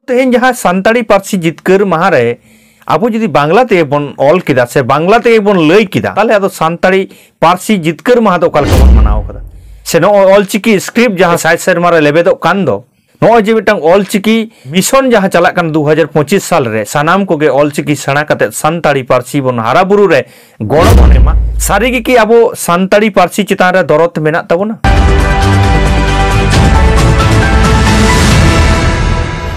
तेहेन जहाँ सानताड़ी पार्सी जितकर माह रे आबो जुदी बांग्ला ते बन ऑल किदा से बांग्ला ते बन लई किदा ताले आदो सानताड़ी पार्सी जितकर माह दो कालका बन मनाव कदा से नो ऑलचिकी स्क्रिप्ट जहाँ साइड सेरमा रे लेबे दो कांदो नो जे मिटांग ऑलचिकी मिशन जहाँ चला कन 2025 साल रे सानाम कोगे ऑलचिकी सेणा कते सानताड़ी पार्सी बन हारा बुरु रे गड़ो बन एमा सारी की आबो सानताड़ी पार्सी चितान रे दरद मेना ताबोना।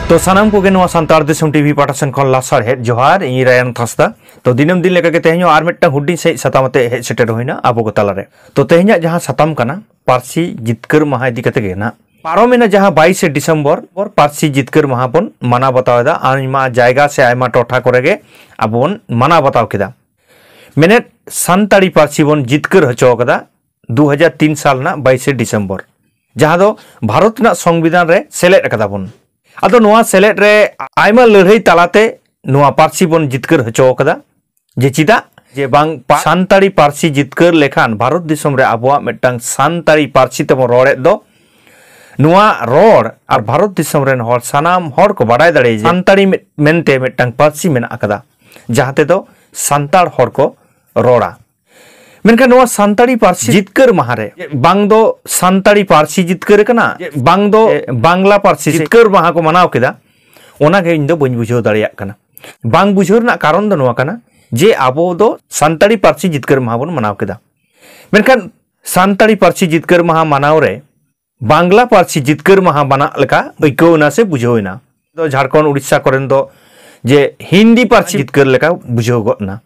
तो सानाम को गे सानताड़ दिसम टीवी पाठासन खन लासार हेड जोहार इन रायन थासदा तो दिनम दिन लेका के तेहनो आर मिट्टा हुडी से सतामते हेड सेटर होइना आबो को तालारे तो तेहना जहां सताम कना पार्सी जितकर माह इदी कते गे ना पारोमेना जहां 22 डिसेम्बर और पार्सी जितकर माह बन माना बतावदा आइमा जायगा से आइमा टोठा करेगे आबोन माना बताव केदा मेने सानताड़ी पार्सी बन जितकर हचो कदा 2003 साल ना 22 डिसेम्बर जहां दो भारत ना संविधान रे सेलेक्ट कदा बन आदो नोआ सेलेट रे आइमा लड़ाई तालाते नोआ पार्सी बन जितकर हचो कदा जे चिदा जे बांग सानताड़ी पार्सी जितकर लेखान भारत दिसम रे आबोआ मिटटांग सानताड़ी पार्सी तेबो रोड़े दो नोआ रोड़ और भारत दिसम रेन हर सानाम हर को बाडाय दाड़े सानताड़ी मेनते मिटटांग पार्सी मेना अकदा जहाते दो सानताड़ हर को रोड़ा मेनका नोआ सानताड़ी पार्सी जितकर माहरे बांग दो सानताड़ी पार्सी जितकर कना बांग दो बांग्ला पार्सी जितकर माह को मनाव केदा ओना गे इन दो बन बुझाव दाड़िया कना बांग बुझाव रना कारण दो नोआ कना जे आबो दो सानताड़ी पार्सी जितकर माह बन मनाव केदा मेनका सानताड़ी पार्सी जितकर माह मनाव रे बांग्ला पार्सी जितकर माह बना लेका अइकौना से बुझावना दो झारखंड उड़ीसा करेन दो जे हिंदी पार्सी जितकर लेका बुझाव गना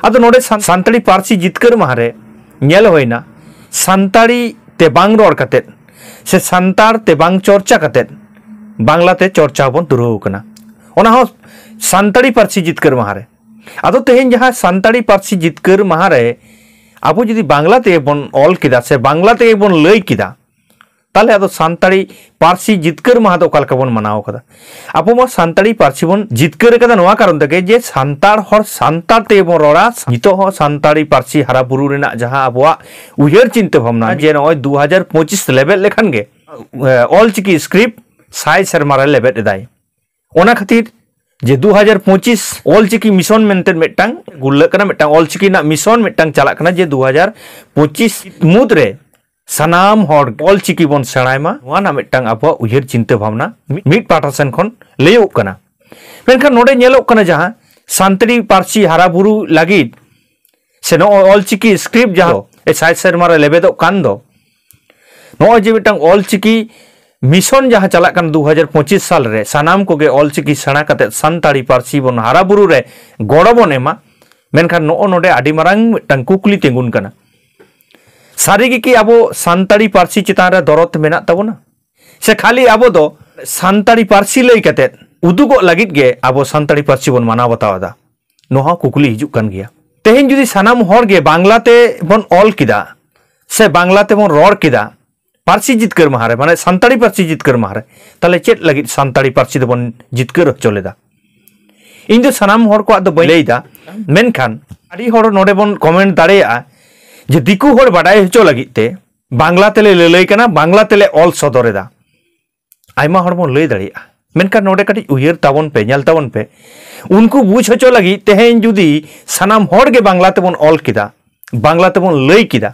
आदो नोडे सानताड़ी पार्सी जितकर माहरे नेल होइना सानताड़ी ते बांग रोड़ कते से सानताड़ ते बांग चर्चा कते बांग्ला ते चर्चा बन दुरव कना ओना हो सानताड़ी पार्सी जितकर माहरे आदो तेहेन जहां सानताड़ी पार्सी जितकर माहरे आबो जुदी बांग्ला ते बन ऑल किदा से बांग्ला ते बन लई किदा ताले आदो सानताड़ी पार्सी जितकर माह दो कालका बन मनाव कदा आबो मा सानताड़ी पार्सी बन जितकर कदा नोआ कारण तके जे सानताड़ हर सानताड़ ते बन रोड़ा नितो हो सानताड़ी पार्सी हारा बुरु रेना जहां आबोआ उयहर चिंता भावना जे नय 2025 लेवल लेखान गे ऑलचिकी स्क्रिप्ट साय सेरमा रे लेबेट एदाय ओना खातिर जे 2025 ऑलचिकी मिशन मेंते मिटटांग गुल्ला कना मिटटांग ऑलचिकी ना मिशन मिटटांग चला कना जे 2025 मुद रे सानाम हर ऑलचिकी बन सेणायमा नोआ ना मिटटांग आबो उयहर चिंता भावना मिट पाठासन खन लेयोग कना मेनखान नोडे नेलोग कना जहां सानताड़ी पार्सी हारा बुरु लागिद से नो ऑलचिकी स्क्रिप्ट जहां ए साइड सेरमा रे लेबेदो कान दो नो जे मिटटांग ऑलचिकी मिशन जहां चला कन 2025 साल रे सानाम कोगे ऑलचिकी सेणा कते सानताड़ी पार्सी बन हारा बुरु रे गड़ो बन एमा मेनखान नो नोडे आडी मारांग मिटटांग कुकली तेंगुन कना सारी की आबो सानताड़ी पार्सी चितान रे दरद मेना ताबोना से खाली आबो दो सानताड़ी पार्सी लई कते उदुगो लागिद गे आबो सानताड़ी पार्सी बन माना बतावदा नोहा कुकली हिजुक कन गया तेहेन जुदी सानाम हर गे बांग्लाते बन ऑल किदा से बांग्लाते बन रोड़ किदा पार्सी जितकर माहरे माने सानताड़ी पार्सी जितकर माहरे ताले चेत लागिद सानताड़ी पार्सी दो बन जितकर चलेदा इन दो सानाम हर को दो लैदा मेनखान आडी हर नोडे बन कमेंट दाड़ेया जे दिकु हर बाडाय हचो लगिते बांग्ला तेले लई कना बांग्ला तेले ऑल सदरेदा आइमा हर बन लई दाड़िया मेनका नोडे कटी उयहर ताबन पे नेल ताबन पे उनको बुझ हचो लगी तेहेन जुदी सानाम हर गे बांग्ला तेबन ऑल किदा बांग्ला तेबन लई किदा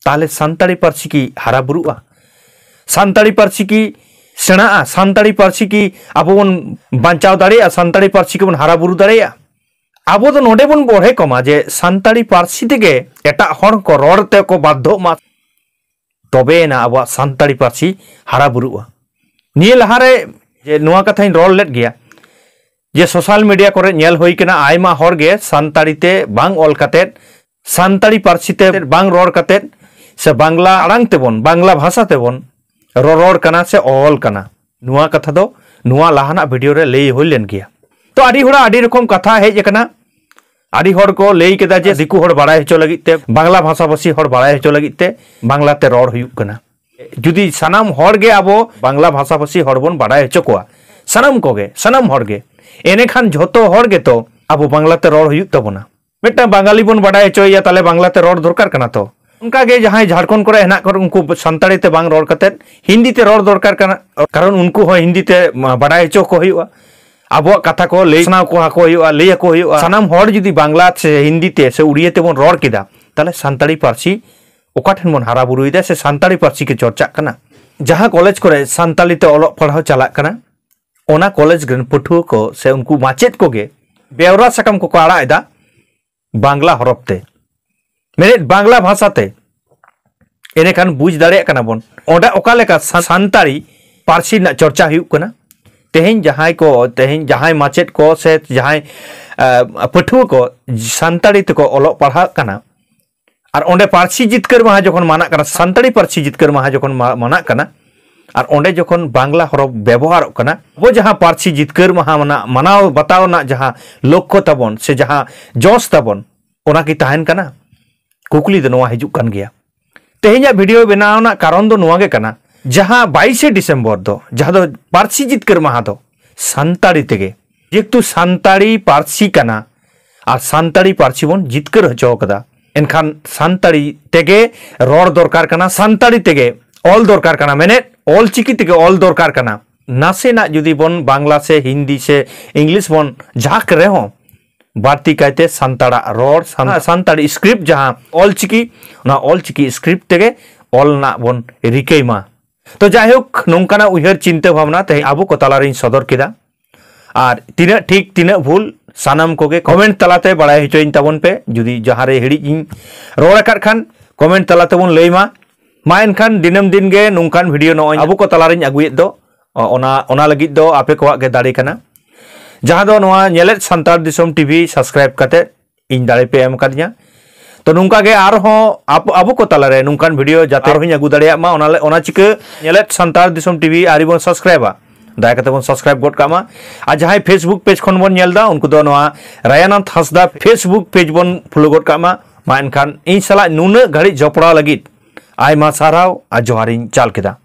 ताले सानताड़ी पार्सी की हारा बुरुआ सानताड़ी पार्सी की सेणा सानताड़ी पार्सी की आबो बन बांचाव दाड़िया सानताड़ी पार्सी के बन हारा बुरु दाड़िया आबो तो नोडे बन बढ़े कमा जे सानताड़ी पार्सी तेगे एटा हर को रोड़ते को बाध्य मा तबे ना आबो सानताड़ी पार्सी हारा बुरुआ निये लहारे जे नोआ कथाइन रोड़ लेट गया जे सोशल मीडिया करे नेल होई कना आयमा हर गे सानताड़ी ते बांग ऑल कते सानताड़ी पार्सी ते बांग रोड़ कते से बांग्ला आड़ांग तेबन बांग्ला भाषा तेबन रोड़ कना से ऑल कना नोआ कथा दो नोआ लाहाना वीडियो रे लई होई लेन गया तो आडी होड़ा आडी रकम कथा हेज कना आडी हर को लई केदा जे दिकु हर बाड़ाय हचो लगित ते बांग्ला भाषा भाषी हर बाड़ाय हचो लगित ते बांग्ला ते रोड़ हुयुग कना जुदी सानाम हर गे आबो बांग्ला भाषा भाषी हर बन बाड़ाय हचो कोआ सानाम कोगे सानाम हर गे एने खान झोतो हर गे तो आबो बांग्ला ते रोड़ हुयुग तबोना मिटटा बांगाली बन बाड़ाय हचोया ताले बांग्ला ते रोड़ दरकार कना तो उनका गे जहां झारखंड करे हेना कर उनको संताड़ी ते बांग रोड कते हिंदी ते रोड दरकार कना कारण उनको हो हिंदी ते बड़ाई चो को हुआ अब कथा को लेना को लैया को सानाम हर जुदी बांग्ला से हिंदी ते से उड़िया ते बन रोड किदा ताले संताड़ी पार्सी ओकाठन बन हारा बुरुइदा से संताड़ी पार्सी के चर्चा कना जहां कॉलेज करे संताली ते ओलो पढ़ाव चला कना ओना कॉलेज ग्रेन पठुआ को से उनको माचेत को गे बेवरा सकम को आड़ा एदा बांग्ला हरफ ते मेरे बांग्ला भाषा ते एने खान बुझ दाड़े कना बन ओडा ओका लेका संताड़ी पार्सी ना चर्चा हुई कना तेहें जहां माचेत को से जहां पठुआ को संताड़ी ते को ओलो पढ़ा कना और ओंडे पार्सी जितकर महा जखन माना कना संताड़ी पार्सी जितकर महा जखन माना कना और ओंडे जखन बांग्ला हरफ व्यवहार कना वो जहां पार्सी जितकर महा मानाव बताओ ना जहां लक्ष्य ताबन से जहां जोश ताबन ओना की तहन कना कुकली दो नोआ हिजुक कन गया तेहें वीडियो बनावना कारण दो नोआ गे कना जहां 22 डिसेम्बर दो जहां दो पार्सी जितकर महा दो संताड़ी तेगे जेतु संताड़ी पार्सी कना और संताड़ी पार्सी बन जितकर हचो कदा एनखान संताड़ी तेगे रोड दरकार कना संताड़ी तेगे ऑल दरकार कना मेने ऑल चिकी तेगे ऑल दरकार कना नासे ना जुदी बन बांग्ला से हिंदी से इंग्लिश बन झाक रहे हो बारती कहते संताड़ा रोड संताड़ी स्क्रिप्ट जहां ऑल चिकी स्क्रिप्ट तेगे ऑल ना बन रिकेमा तो जायहोक नोंकाना उयहर चिंता भावना ते आबो को तालारिन सदर केदा और तीना ठीक तीना भूल सानाम कोगे कमेंट तलाते बड़ाय हिचोइन ताबन पे जुदी जहां रे हिड़ी इन रोड आकाद खान कमेंट तलाते बन लैमा मा एनखान दिनम दिन गे नोंकान वीडियो नो आबो को तालारिन अगुयेद दो ओना लगिद दो आपे कोआ गे दाड़े कना जहां दो नोआ नेलेत संतार दिसोम टीवी सब्सक्राइब कते इन दाड़े पे एम कादिया तो नुका गे आर हो आबो को तालारे नुकान वीडियो जाते रहिन अगु दाड़िया मा ओना चिका नेलेत संतार दिसोम टीवी आरि बन सब्सक्राइबा दाया कते बन सब्सक्राइब गड कामा आ जहां फेसबुक पेज खन बन नेलदा उनको दो नोआ रायानंद हांसदा फेसबुक पेज बन फॉलो गड कामा मा एनखान इन साला नुना घड़ी जपड़ा लगित आयमा साराव आ जोहारिन चाल केदा।